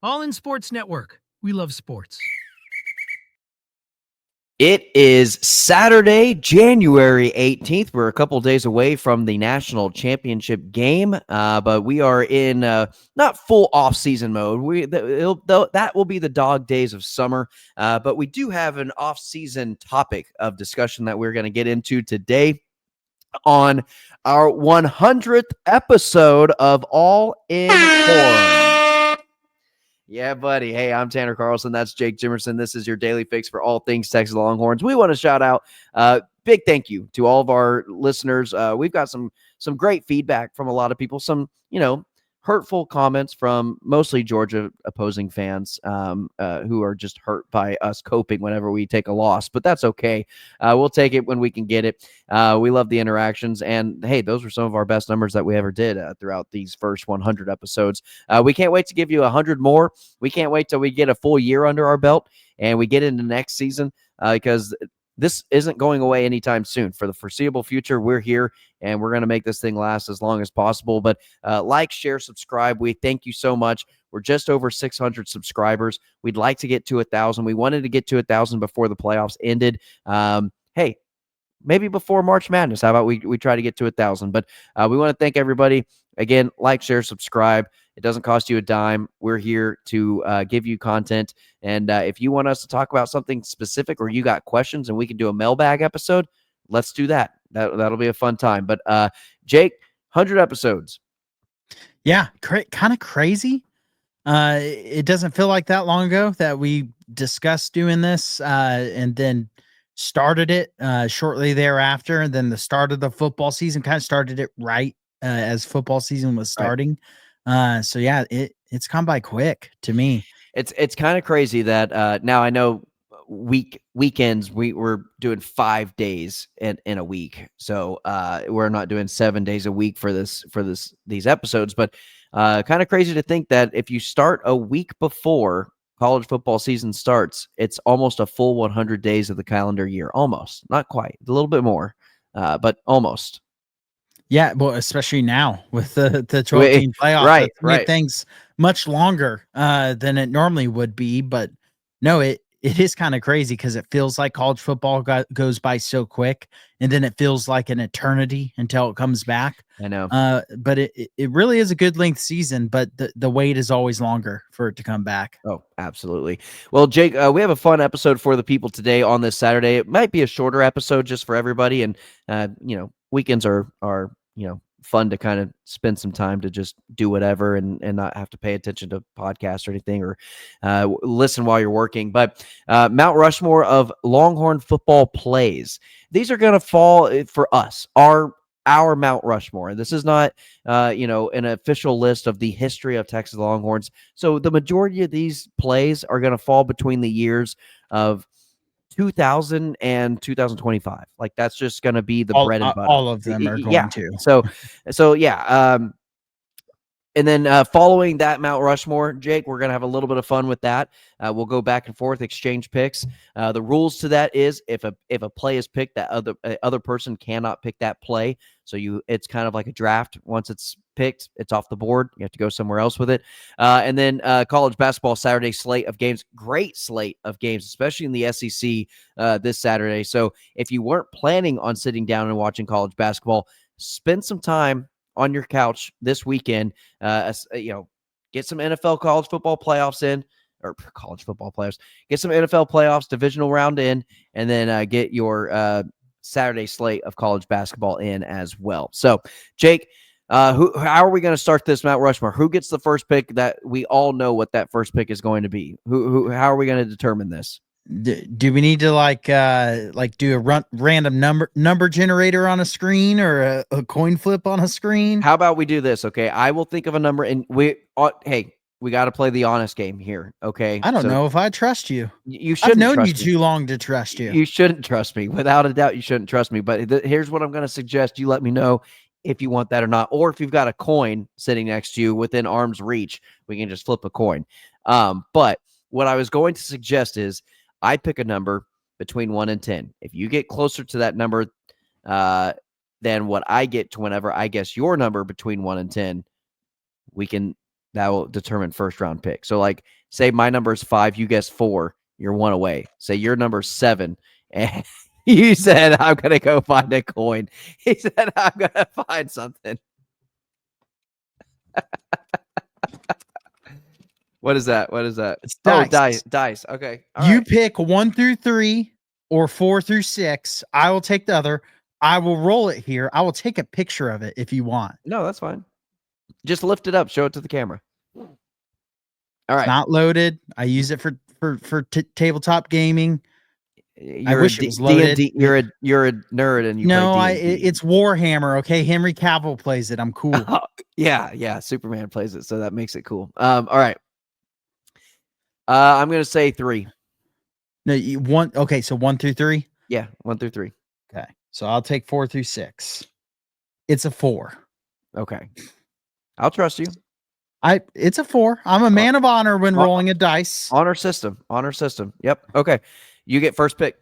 All in Sports Network. We love sports. It is Saturday, January 18th. We're a couple days away from the national championship game, but we are in not full off-season mode. That will be the dog days of summer, but we do have an off-season topic of discussion that we're going to get into today on our 100th episode of All In Horn. Yeah, buddy. Hey, I'm Tanner Carlson. That's Jake Jimerson. This is your daily fix for all things Texas Longhorns. We want to shout out big thank you to all of our listeners. We've got some great feedback from a lot of people, some, hurtful comments from mostly Georgia opposing fans who are just hurt by us coping whenever we take a loss, but that's okay. We'll take it when we can get it. We love the interactions, and hey, those were some of our best numbers that we ever did throughout these first 100 episodes. We can't wait to give you 100 more. We can't wait till we get a full year under our belt and we get into next season because this isn't going away anytime soon. For the foreseeable future, we're here, and we're going to make this thing last as long as possible. But like, share, subscribe. We thank you so much. We're just over 600 subscribers. We'd like to get to 1,000. We wanted to get to 1,000 before the playoffs ended. Hey, maybe before March Madness. How about we try to get to 1,000? But we want to thank everybody. Again, like, share, subscribe. It doesn't cost you a dime. We're here to give you content. And if you want us to talk about something specific or you got questions and we can do a mailbag episode, let's do that. That'll be a fun time. But Jake, 100 episodes. Yeah, kind of crazy. It doesn't feel like that long ago that we discussed doing this and then started it shortly thereafter. And then the start of the football season kind of started it right as football season was starting. Right. So yeah, it's come by quick to me. It's kind of crazy that now I know weekends we're doing 5 days in a week, so we're not doing 7 days a week for these episodes. But kind of crazy to think that if you start a week before college football season starts, it's almost a full 100 days of the calendar year. Almost, not quite, a little bit more, but almost. Yeah, well, especially now with the 12-team playoff, right, made things much longer than it normally would be. But no, it is kind of crazy because it feels like college football goes by so quick, and then it feels like an eternity until it comes back. I know, but it really is a good length season, but the wait is always longer for it to come back. Oh, absolutely. Well, Jake, we have a fun episode for the people today on this Saturday. It might be a shorter episode just for everybody, and weekends are fun to kind of spend some time to just do whatever and not have to pay attention to podcasts or anything or listen while you're working. But Mount Rushmore of Longhorn football plays. These are going to fall for us, our Mount Rushmore. And this is not, an official list of the history of Texas Longhorns. So the majority of these plays are going to fall between the years of 2000 and 2025. Like that's just going to be the bread and butter. All of them are going to. So yeah. And then following that Mount Rushmore, Jake, we're going to have a little bit of fun with that. We'll go back and forth, exchange picks. The rules to that is if a play is picked, that other person cannot pick that play. So it's kind of like a draft. Once it's picked, it's off the board. You have to go somewhere else with it. And then college basketball Saturday slate of games. Great slate of games, especially in the SEC this Saturday. So if you weren't planning on sitting down and watching college basketball, spend some time on your couch this weekend, get some NFL college football playoffs in, or college football playoffs, get some NFL playoffs, divisional round in, and then get your Saturday slate of college basketball in as well. So, Jake, how are we going to start this Mount Rushmore? Who gets the first pick? That we all know what that first pick is going to be. How are we going to determine this? Do we need to do a random number generator on a screen or a coin flip on a screen? How about we do this? Okay, I will think of a number, and we got to play the honest game here. Okay, I don't know if I trust you. You shouldn't. I've known you too long to trust you. You shouldn't trust me, without a doubt. You shouldn't trust me. But here's what I'm going to suggest: you let me know if you want that or not, or if you've got a coin sitting next to you within arm's reach, we can just flip a coin. But what I was going to suggest is, I pick a number between 1 and 10. If you get closer to that number than what I get to whenever I guess your number between 1 and 10, we can that will determine first round pick. So like say my number is 5, you guess 4, you're 1 away. Say your number 7 and you said I'm gonna go find a coin. He said I'm gonna find something. What is that? What is that? It's Oh, dice. dice. Okay. All You right. pick 1 through 3 or 4 through 6. I will take the other. I will roll it here. I will take a picture of it if you want. No, that's fine. Just lift it up, show it to the camera. All It's right. not loaded. I use it for tabletop gaming. You're wish it was loaded. You're a nerd and you play D&D. It's Warhammer. Okay, Henry Cavill plays it. I'm cool. Yeah. Superman plays it, so that makes it cool. All right. I'm gonna say 3. No, you want okay. So 1 through 3. Yeah, 1 through 3. Okay, so I'll take 4 through 6. It's a 4. Okay, I'll trust you. It's a 4. I'm a man of honor when rolling a dice. Honor system. Yep. Okay, you get first pick.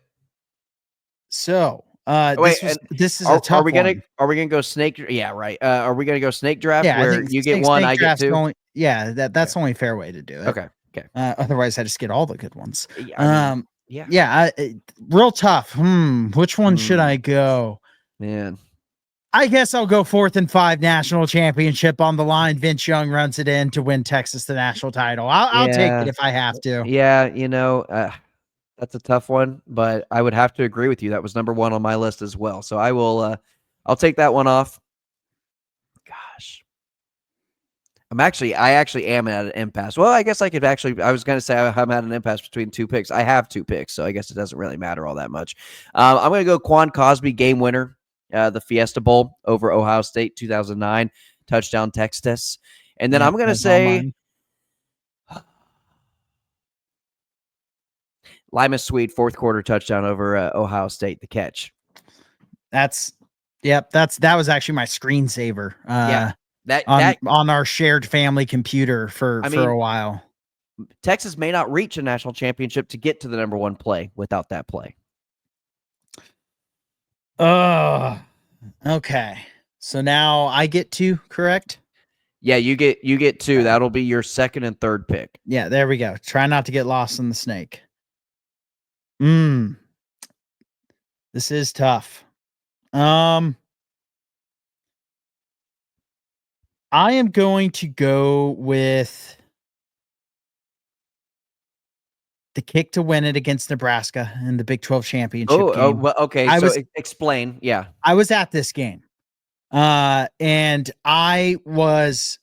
So, Wait, this is a tough one. Are we gonna go snake? Yeah, right. Are we gonna go snake draft? Yeah, where you get 1, I get 2. That's the only fair way to do it. Okay. Otherwise, I just get all the good ones. Yeah. Real tough. Which one should I go? Man, I guess I'll go 4th and 5 national championship on the line. Vince Young runs it in to win Texas the national title. I'll take it if I have to. Yeah, that's a tough one, but I would have to agree with you. That was number 1 on my list as well. So I will. I'll take that one off. Gosh. I actually am at an impasse. Well, I guess I was going to say I'm at an impasse between 2 picks. I have 2 picks, so I guess it doesn't really matter all that much. I'm going to go Quan Cosby, game winner, the Fiesta Bowl over Ohio State, 2009, touchdown Texas. And then I'm going to say Lima Sweet, 4th quarter touchdown over Ohio State, the catch. That was actually my screensaver. On our shared family computer for a while. Texas may not reach a national championship to get to the number 1 play without that play. Okay. So now I get 2, correct? Yeah, you get 2. That'll be your 2nd and 3rd pick. Yeah, there we go. Try not to get lost in the snake. This is tough. I am going to go with the kick to win it against Nebraska in the Big 12 championship game. Well, okay. Explain. Yeah. I was at this game. And I was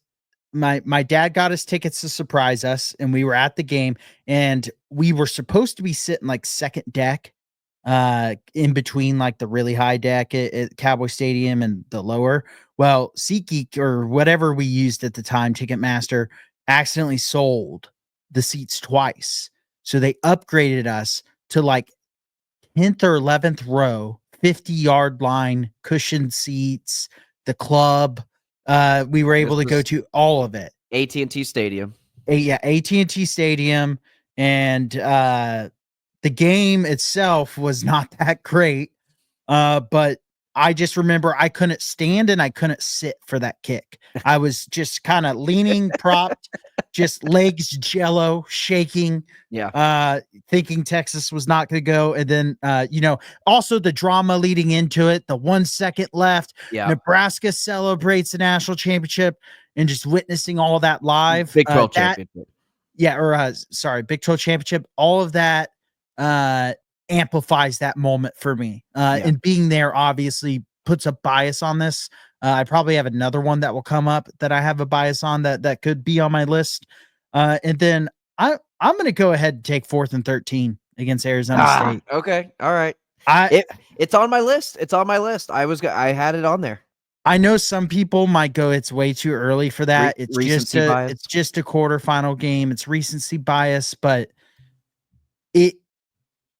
my dad got us tickets to surprise us, and we were at the game, and we were supposed to be sitting like second deck, in between like the really high deck at Cowboy Stadium and the lower. Well, SeatGeek or whatever we used at the time, Ticketmaster, accidentally sold the seats twice. So they upgraded us to like 10th or 11th row, 50-yard line, cushioned seats, the club. We were able to go to all of it. AT&T Stadium. AT&T Stadium. And the game itself was not that great. But I just remember I couldn't stand and I couldn't sit for that kick. I was just kind of leaning, propped, just legs jello, shaking. Yeah. Thinking Texas was not going to go. And then, also the drama leading into it, the 1 second left. Yeah. Nebraska celebrates the national championship and just witnessing all of that live. Big 12 championship. Yeah. Big 12 championship. All of that amplifies that moment for me. And being there obviously puts a bias on this. I probably have another one that will come up that I have a bias on that could be on my list. And then I'm going to go ahead and take 4th and 13 against Arizona State. Okay. All right. It's on my list. I had it on there. I know some people might go, it's way too early for that. It's just a quarterfinal game. It's recency bias, but it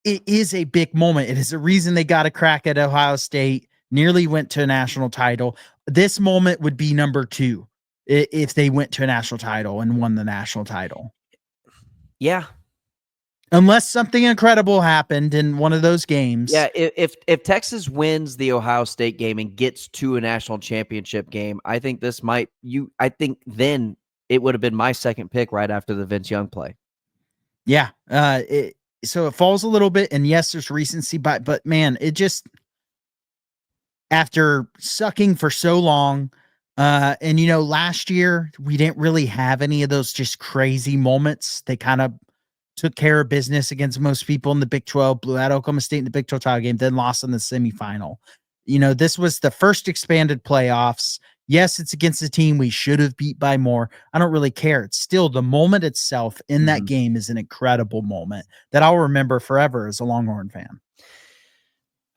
is a big moment. It is a reason they got a crack at Ohio State, nearly went to a national title. This moment would be number 2 if they went to a national title and won the national title. Yeah. Unless something incredible happened in one of those games. Yeah, if Texas wins the Ohio State game and gets to a national championship game, I think then it would have been my second pick right after the Vince Young play. Yeah. So it falls a little bit, and yes, there's recency, but man, it just, after sucking for so long, and last year we didn't really have any of those just crazy moments. They kind of took care of business against most people in the Big 12, blew out Oklahoma State in the Big 12 title game, then lost in the semifinal. This was the first expanded playoffs. Yes, it's against a team we should have beat by more. I don't really care. It's still the moment itself in that game is an incredible moment that I'll remember forever as a Longhorn fan.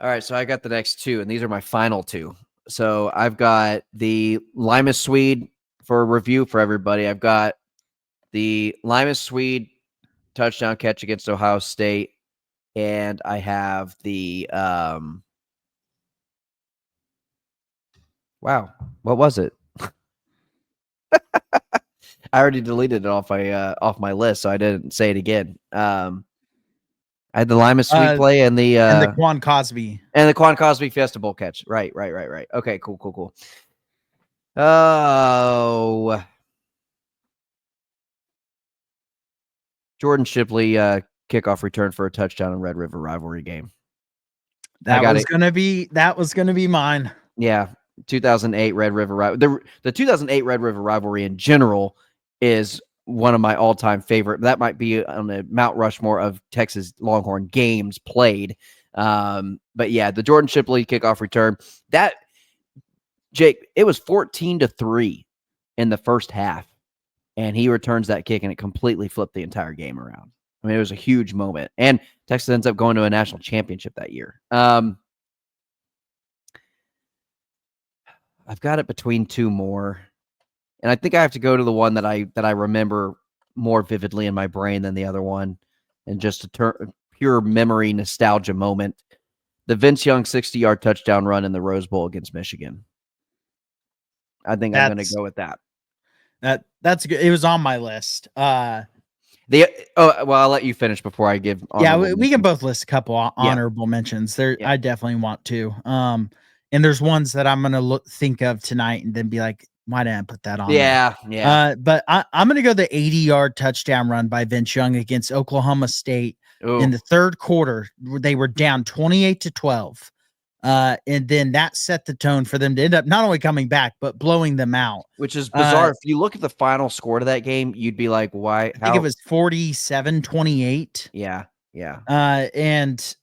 All right, so I got the next two, and these are my final two. So I've got the Lima Swede for review for everybody. I've got the Lima Swede touchdown catch against Ohio State, and I have the wow, what was it? I already deleted it off my list, so I didn't say it again. I had the Lima Swede play and the Quan Cosby Fiesta Bowl catch. Right. Okay, cool. Oh, Jordan Shipley kickoff return for a touchdown in Red River rivalry game. That was gonna be mine. Yeah, 2008 Red River the 2008 Red River rivalry in general is one of my all-time favorite. That might be on the Mount Rushmore of Texas Longhorn games played. But yeah, the Jordan Shipley kickoff return, that, Jake, it was 14-3 in the first half, and he returns that kick, and it completely flipped the entire game around. I mean, it was a huge moment, and Texas ends up going to a national championship that year. I've got it between two more, and I think I have to go to the one that I remember more vividly in my brain than the other one, and just a pure memory nostalgia moment. The Vince Young 60-yard touchdown run in the Rose Bowl against Michigan. I think I'm going to go with that. That's good. It was on my list. I'll let you finish before I give. Yeah, we can both list a couple honorable mentions. There, I definitely want to. And there's ones that I'm gonna think of tonight and then be like, why didn't I put that on? Yeah. But I'm gonna go the 80-yard touchdown run by Vince Young against Oklahoma State in the third quarter. They were down 28-12. And then that set the tone for them to end up not only coming back, but blowing them out. Which is bizarre. If you look at the final score to that game, you'd be like, why? I think it was 47-28. Yeah. And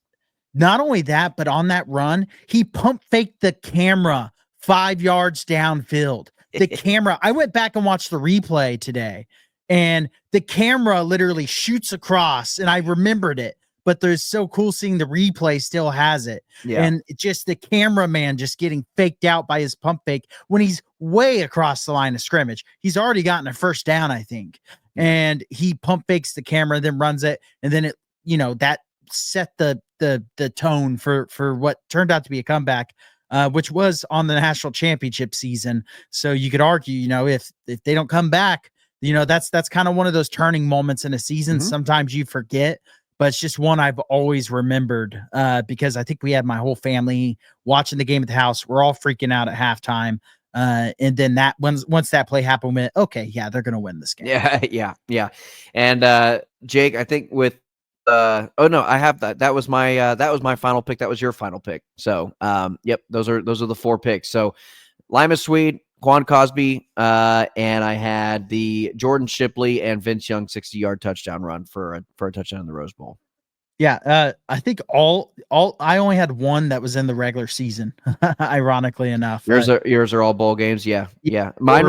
not only that, but on that run, he pump faked the camera 5 yards downfield. The camera, I went back and watched the replay today, and the camera literally shoots across, and I remembered it. But there's so cool seeing the replay still has it. Yeah. And just the cameraman just getting faked out by his pump fake when he's way across the line of scrimmage. He's already gotten a first down, I think. And he pump fakes the camera, then runs it. And then it, that set the tone for what turned out to be a comeback, which was on the national championship season. So you could argue, if they don't come back, that's kind of one of those turning moments in a season. Mm-hmm. Sometimes you forget. But it's just one I've always remembered because I think we had my whole family watching the game at the house. We're all freaking out at halftime. And then that once that play happened, we went, okay, yeah, they're going to win this game. Yeah. And Jake, I think with I have that. That was my final pick. That was your final pick. So yep, those are the four picks. So Lima Swede, Quan Cosby, and I had the Jordan Shipley and Vince Young 60-yard touchdown run for a touchdown in the Rose Bowl. Yeah, I think all I only had one that was in the regular season. Ironically enough, yours are all bowl games. Yeah. Mine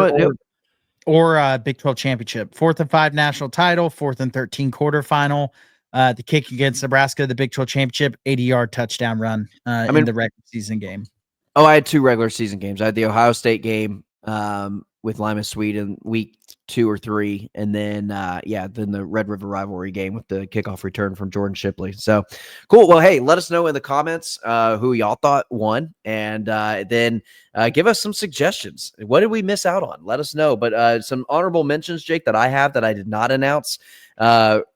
or Big 12 championship, 4th and 5 national title, 4th and 13 quarterfinal. The kick against Nebraska, the Big 12 championship, 80-yard touchdown run in the regular season game. Oh, I had two regular season games. I had the Ohio State game with Lima Swede in week 2 or 3, and then then the Red River rivalry game with the kickoff return from Jordan Shipley. So cool. Well, hey, let us know in the comments who y'all thought won, and then give us some suggestions. What did we miss out on? Let us know. But some honorable mentions, Jake, that I have that I did not announce.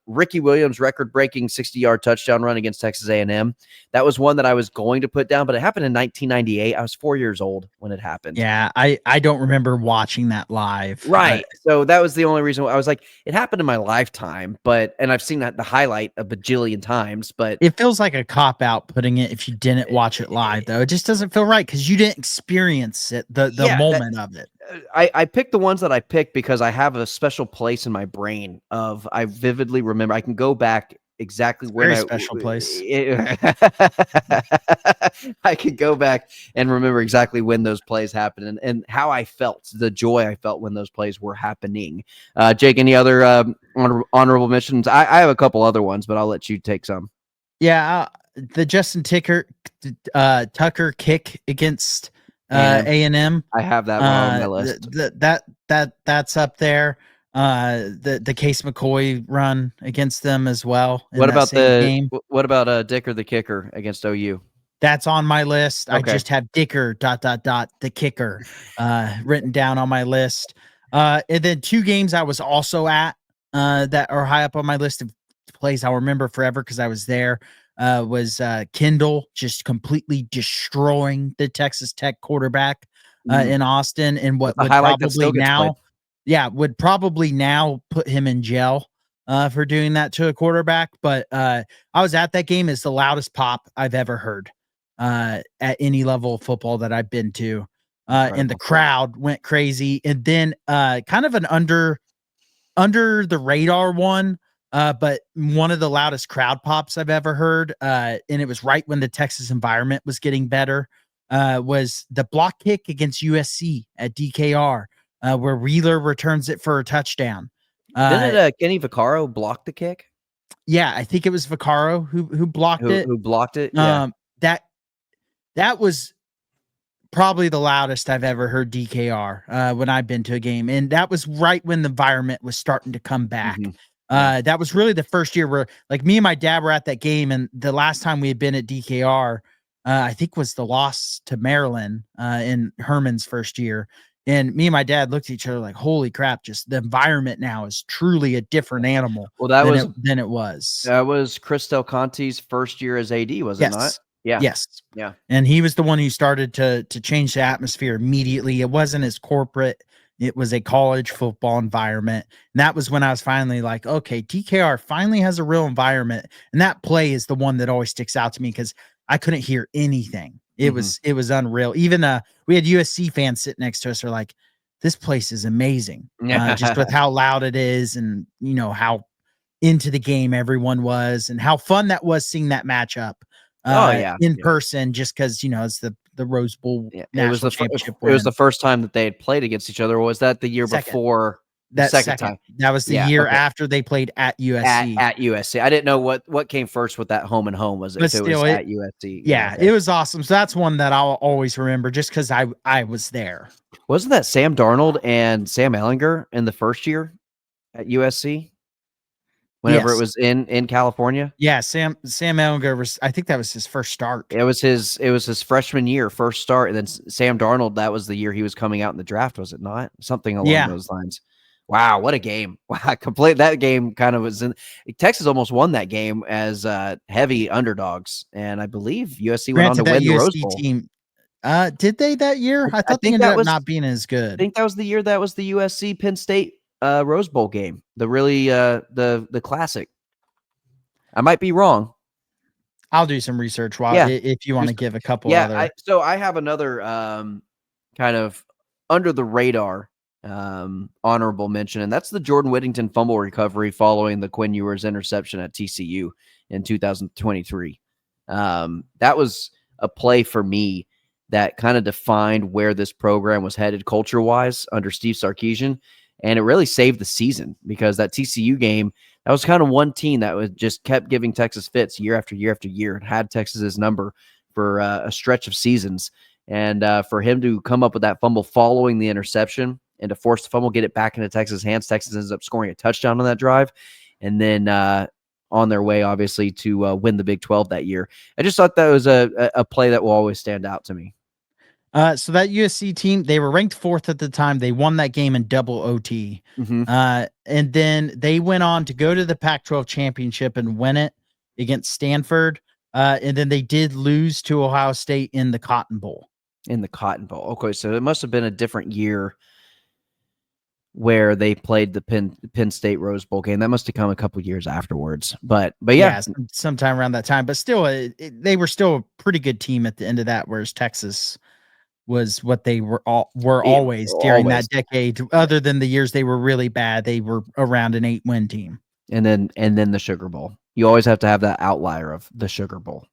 Ricky Williams record-breaking 60-yard touchdown run against Texas A&M. That was one that I was going to put down, but it happened in 1998. I was 4 years old when it happened. Yeah, I don't remember watching that live. Right. So that was the only reason I was like, it happened in my lifetime, and I've seen that the highlight a bajillion times, but it feels like a cop out putting it if you didn't watch it live, though. It just doesn't feel right because you didn't experience it, the moment of it. I picked the ones that I picked because I have a special place in my brain of I vividly remember. I can go back exactly when Very special place. I could go back and remember exactly when those plays happened and how I felt, the joy I felt when those plays were happening. Jake, any other honorable mentions? I have a couple other ones, but I'll let you take some. Yeah, the Justin Tucker kick against A&M. I have that one on my list. That's up there. The Case McCoy run against them as well. What about game? What about Dicker the kicker against OU? That's on my list. Okay. I just have Dicker ... the kicker written down on my list. And then 2 games I was also at that are high up on my list of plays I'll remember forever because I was there. Was Kendall just completely destroying the Texas Tech quarterback in Austin, and what would probably now put him in jail for doing that to a quarterback. But I was at that game. It's the loudest pop I've ever heard at any level of football that I've been to. And the crowd went crazy. And then kind of an under the radar one, but one of the loudest crowd pops I've ever heard. And it was right when the Texas environment was getting better, was the block kick against USC at DKR, where Wheeler returns it for a touchdown. Didn't Kenny Vaccaro block the kick? Yeah, I think it was Vaccaro who blocked it. Who blocked it? Yeah. That was probably the loudest I've ever heard DKR when I've been to a game. And that was right when the environment was starting to come back. That was really the first year where, like, me and my dad were at that game, and the last time we had been at DKR, I think was the loss to Maryland in Herman's first year. And me and my dad looked at each other like, holy crap, just the environment now is truly a different animal than it was. That was Chris Del Conte's first year as AD, was it not? Yeah. Yes. Yeah. And he was the one who started to change the atmosphere immediately. It wasn't as corporate. It was a college football environment. And that was when I was finally like, okay, DKR finally has a real environment. And that play is the one that always sticks out to me because I couldn't hear anything. It was unreal. Even we had USC fans sit next to us are like, this place is amazing. Just with how loud it is and, you know, how into the game everyone was and how fun that was seeing that matchup. In person, just because, you know, it's the Rose Bowl national championship. It was the first time that they had played against each other. Or was that the year before? That second time. That was the year after they played at USC. At USC. I didn't know what came first with that home and home. Was it? But still, it was at USC. Yeah, it was awesome. So that's one that I'll always remember just because I was there. Wasn't that Sam Darnold and Sam Ehlinger in the first year at USC? Whenever it was in California. Yeah, Sam Ehlinger was, I think that was his first start. It was his freshman year, first start, and then Sam Darnold, that was the year he was coming out in the draft, was it not? Something along those lines. Wow, what a game. Wow, that game kind of was in Texas almost won that game as heavy underdogs, and I believe USC went on to win the Rose Bowl. Team, did they that year? I thought they ended up not being as good. I think that was the year that was the USC Penn State Rose Bowl game, the really the classic. I might be wrong. I'll do some research if you want to give a couple other. So I have another kind of under the radar honorable mention, and that's the Jordan Whittington fumble recovery following the Quinn Ewers interception at TCU in 2023. That was a play for me that kind of defined where this program was headed culture-wise under Steve Sarkisian. And it really saved the season because that TCU game, that was kind of one team that was just kept giving Texas fits year after year after year. It had Texas's number for a stretch of seasons. And for him to come up with that fumble following the interception and to force the fumble, get it back into Texas' hands, Texas ends up scoring a touchdown on that drive. And then on their way, obviously, to win the Big 12 that year. I just thought that was a play that will always stand out to me. So that USC team, they were ranked 4th at the time. They won that game in double OT. Mm-hmm. And then they went on to go to the Pac-12 championship and win it against Stanford. And then they did lose to Ohio State in the Cotton Bowl. In the Cotton Bowl. Okay, so it must have been a different year where they played the Penn State Rose Bowl game. That must have come a couple years afterwards. But yeah, sometime around that time. But still, they were still a pretty good team at the end of that, whereas Texas was what they were always during that decade. Other than the years they were really bad, they were around an 8-win team. And then the Sugar Bowl. You always have to have that outlier of the Sugar Bowl.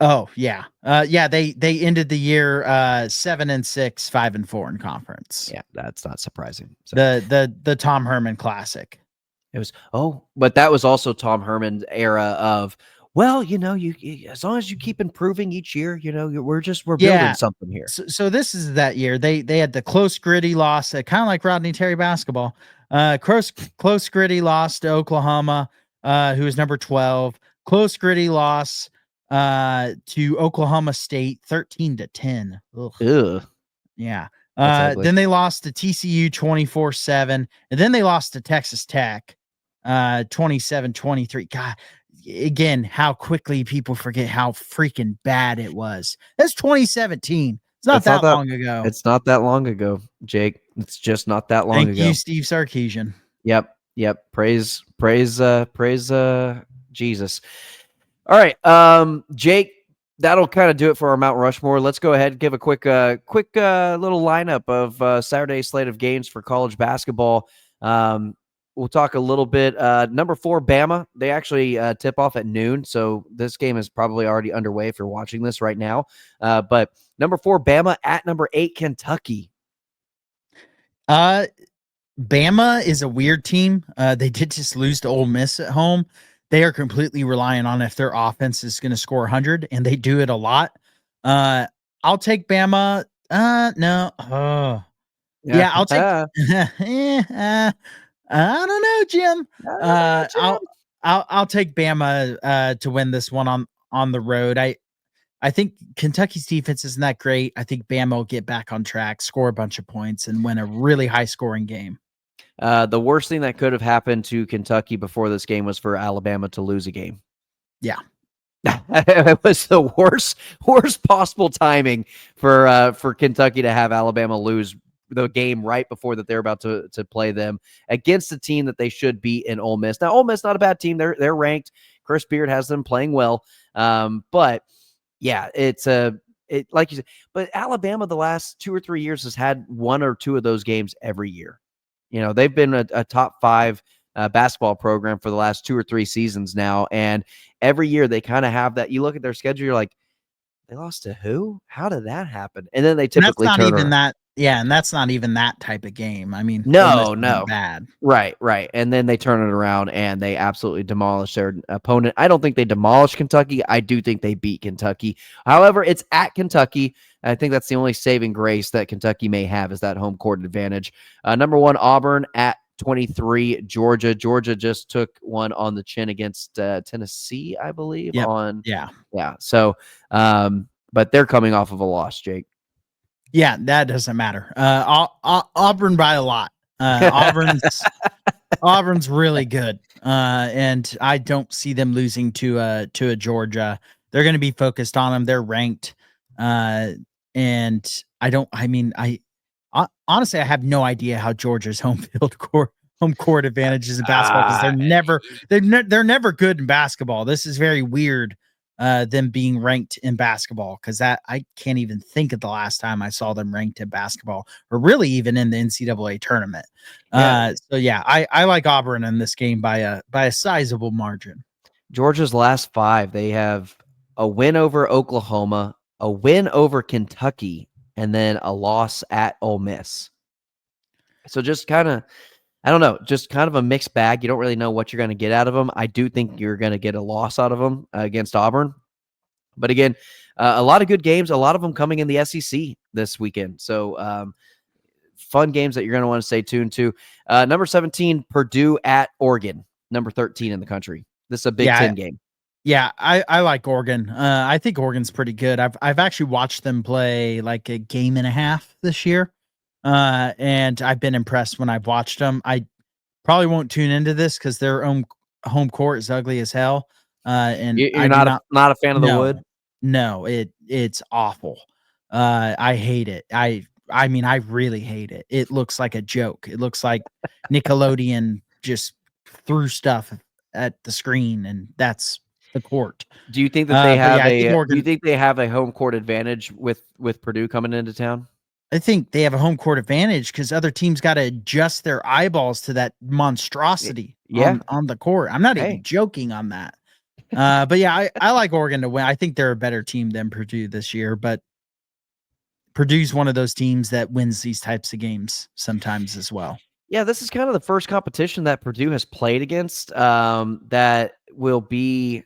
Oh yeah. They ended the year 7-6, 5-4 in conference. Yeah, that's not surprising. So. The Tom Herman Classic. It was but that was also Tom Herman's era of, well, you as long as you keep improving each year, we're building something here. So this is that year. They had the close gritty loss, kind of like Rodney Terry basketball. Close gritty loss to Oklahoma, who was number 12. Close gritty loss to Oklahoma State, 13-10. Ugh. Yeah. Then they lost to TCU 24-7, and then they lost to Texas Tech 27-23. God, again, how quickly people forget how freaking bad it was. That's 2017. It's not that long ago. It's not that long ago, Jake. It's just not that long ago. Thank you, Steve Sarkisian. Yep. Praise Jesus. All right, Jake, that'll kind of do it for our Mount Rushmore. Let's go ahead and give a quick little lineup of Saturday's slate of games for college basketball. We'll talk a little bit. Number 4, Bama. They actually tip off at noon, so this game is probably already underway if you're watching this right now. But number 4, Bama at number 8, Kentucky. Bama is a weird team. They did just lose to Ole Miss at home. They are completely relying on if their offense is going to score 100, and they do it a lot. I'll take Bama. No. Oh. Yeah, I'll take. I don't know, Jim. I'll take Bama to win this one on the road. I think Kentucky's defense isn't that great. I think Bama will get back on track, score a bunch of points, and win a really high scoring game. The worst thing that could have happened to Kentucky before this game was for Alabama to lose a game. Yeah. It was the worst possible timing for Kentucky to have Alabama lose the game right before that they're about to play them against a team that they should beat in Ole Miss. Now, Ole Miss not a bad team. They're ranked. Chris Beard has them playing well. But yeah, it's like you said, but Alabama the last 2 or 3 years has had 1 or 2 of those games every year. They've been a top 5 basketball program for the last 2 or 3 seasons now. And every year they kind of have that. You look at their schedule, you're like, they lost to who? How did that happen? And then they typically turn around. That. Yeah, and that's not even that type of game. I mean, no, bad. Right. And then they turn it around and they absolutely demolish their opponent. I don't think they demolished Kentucky. I do think they beat Kentucky. However, it's at Kentucky. I think that's the only saving grace that Kentucky may have is that home court advantage. Number 1, Auburn at 23, Georgia. Georgia just took one on the chin against Tennessee, I believe. Yep. Yeah. So, but they're coming off of a loss, Jake. Yeah, that doesn't matter. Auburn by a lot. Auburn's really good, and I don't see them losing to a Georgia. They're going to be focused on them. They're ranked, and honestly, I have no idea how Georgia's home court advantages in basketball because they're never good in basketball. This is very weird. Them being ranked in basketball, because that I can't even think of the last time I saw them ranked in basketball, or really even in the NCAA tournament. So yeah, I like Auburn in this game by a sizable margin. Georgia's last 5, they have a win over Oklahoma, a win over Kentucky, and then a loss at Ole Miss. So just kind of, I don't know, just kind of a mixed bag. You don't really know what you're going to get out of them. I do think you're going to get a loss out of them against Auburn. But again, a lot of good games, a lot of them coming in the SEC this weekend. So fun games that you're going to want to stay tuned to. Number 17, Purdue at Oregon, number 13 in the country. This is a Big Ten game. Yeah, I like Oregon. I think Oregon's pretty good. I've actually watched them play like a game and a half this year, and I've been impressed when I've watched them. I probably won't tune into this because their home court is ugly as hell, and You're I do not a fan of the no, wood? no, it's awful. I hate it. I mean, I really hate it. It looks like a joke. It looks like Nickelodeon just threw stuff at the screen, and that's the court. Do you think But yeah, I think Oregon. they have a home court advantage with Purdue coming into town? I think they have a home court advantage because other teams got to adjust their eyeballs to that monstrosity Yeah. on the court. I'm not even Hey. joking on that. But yeah, I like Oregon to win. I think they're a better team than Purdue this year, but Purdue's one of those teams that wins these types of games sometimes as well. Yeah, this is kind of the first competition that Purdue has played against, that will be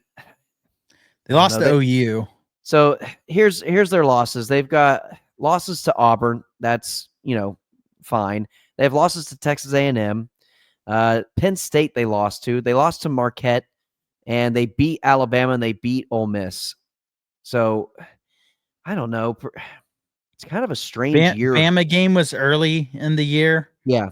They I don't lost know, to OU. so here's their losses. They've got losses to Auburn. That's, fine. They have losses to Texas A&M. Penn State they lost to. They lost to Marquette, and they beat Alabama, and they beat Ole Miss. So, I don't know. It's kind of a strange year. Bama game was early in the year. Yeah.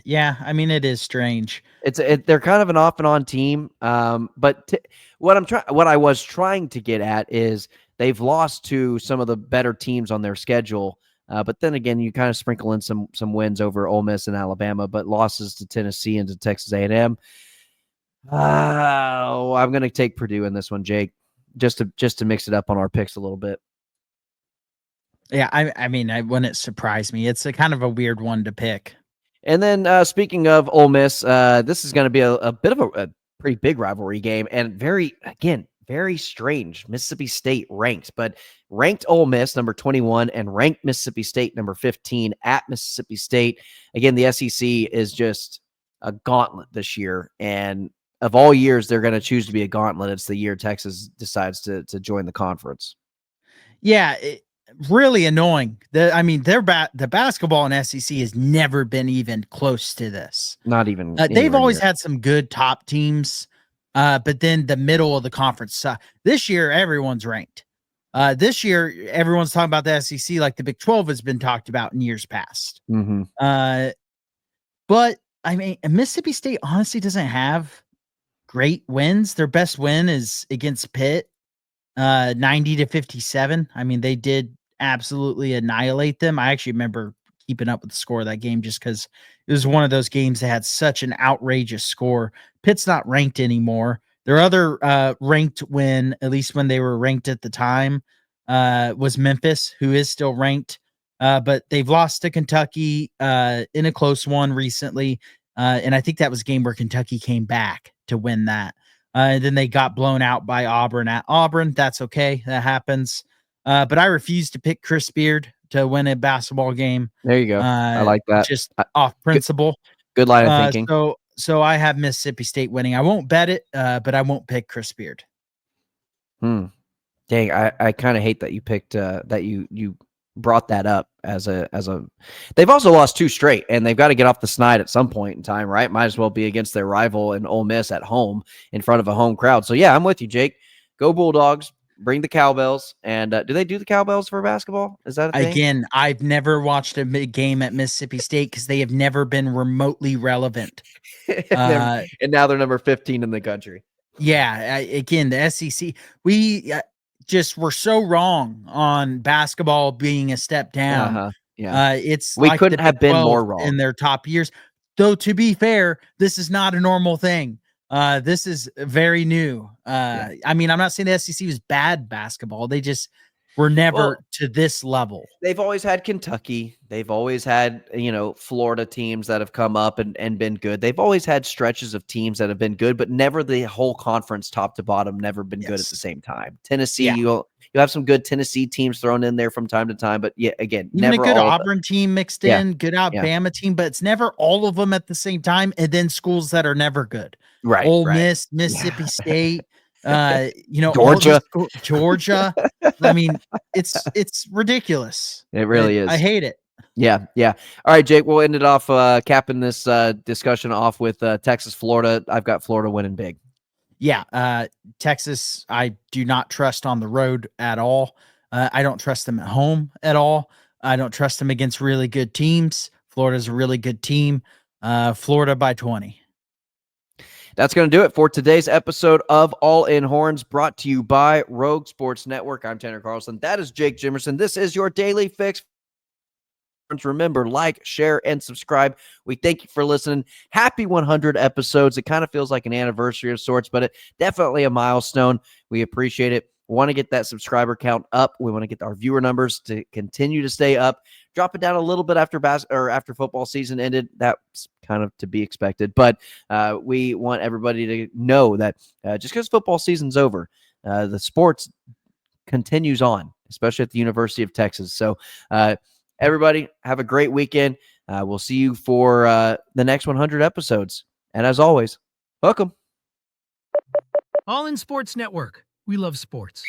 Yeah, I mean it is strange. They're kind of an off and on team. But what I was trying to get at is they've lost to some of the better teams on their schedule. But then again, you kind of sprinkle in some wins over Ole Miss and Alabama, but losses to Tennessee and to Texas A&M. I'm going to take Purdue in this one, Jake, just to mix it up on our picks a little bit. Yeah, I mean, I wouldn't surprise me. It's a kind of a weird one to pick. And then speaking of Ole Miss, this is going to be a bit of a pretty big rivalry game, and very strange. Mississippi State ranked Ole Miss number 21 and ranked Mississippi State number 15 at Mississippi State. Again, the SEC is just a gauntlet this year, and of all years they're going to choose to be a gauntlet, it's the year Texas decides to join the conference. Yeah, really annoying. The basketball in SEC has never been even close to this. Not even. They've always had some good top teams, but then the middle of the conference. This year, everyone's ranked. This year, everyone's talking about the SEC like the Big 12 has been talked about in years past. Mm-hmm. But I mean, Mississippi State honestly doesn't have great wins. Their best win is against Pitt, 90-57. I mean, they did absolutely annihilate them. I actually remember keeping up with the score of that game just because it was one of those games that had such an outrageous score. Pitt's not ranked anymore. Their other ranked win, at least when they were ranked at the time, was Memphis, who is still ranked. But they've lost to Kentucky in a close one recently. And I think that was a game where Kentucky came back to win that. And then they got blown out by Auburn at Auburn. That's okay. That happens. But I refuse to pick Chris Beard to win a basketball game. There you go. I like that. Just off principle. Good line of thinking. So I have Mississippi State winning. I won't bet it, but I won't pick Chris Beard. Dang, I kind of hate that you picked that you brought that up as a they've also lost 2 straight, and they've got to get off the snide at some point in time, right? Might as well be against their rival in Ole Miss at home in front of a home crowd. So yeah, I'm with you, Jake. Go Bulldogs. Bring the cowbells. And do they do the cowbells for basketball? Is that a thing? Again, I've never watched a game at Mississippi State because they have never been remotely relevant. And now they're number 15 in the country. Yeah, again, the SEC, we just were so wrong on basketball being a step down. Yeah, it's we like couldn't have been more wrong in their top years. Though to be fair, this is not a normal thing. This is very new. I mean, I'm not saying the SEC was bad basketball. They just were never to this level. They've always had Kentucky. They've always had, Florida teams that have come up and been good. They've always had stretches of teams that have been good, but never the whole conference top to bottom, never been good at the same time. Tennessee, you'll have some good Tennessee teams thrown in there from time to time, but yeah, again, even never a good Auburn team mixed in, good Alabama team, but it's never all of them at the same time. And then schools that are never good. Right. Ole Miss, Mississippi State, Georgia. I mean, it's ridiculous. It really is. I hate it. Yeah. All right, Jake, we'll end it off capping this discussion off with Texas, Florida. I've got Florida winning big. Texas, I do not trust on the road at all. I don't trust them at home at all. I don't trust them against really good teams. Florida's a really good team. Florida by 20. That's going to do it for today's episode of All In Horns, brought to you by Rogue Sports Network. I'm Tanner Carlson. That is Jake Jimerson. This is your daily fix. Remember, like, share, and subscribe. We thank you for listening. Happy 100 episodes. It kind of feels like an anniversary of sorts, but it definitely a milestone. We appreciate it. We want to get that subscriber count up. We want to get our viewer numbers to continue to stay up. Drop it down a little bit after after football season ended. That's kind of to be expected, but we want everybody to know that just because football season's over, the sports continues on, especially at the University of Texas. So everybody have a great weekend. We'll see you for the next 100 episodes. And as always, welcome. All in Sports Network. We love sports.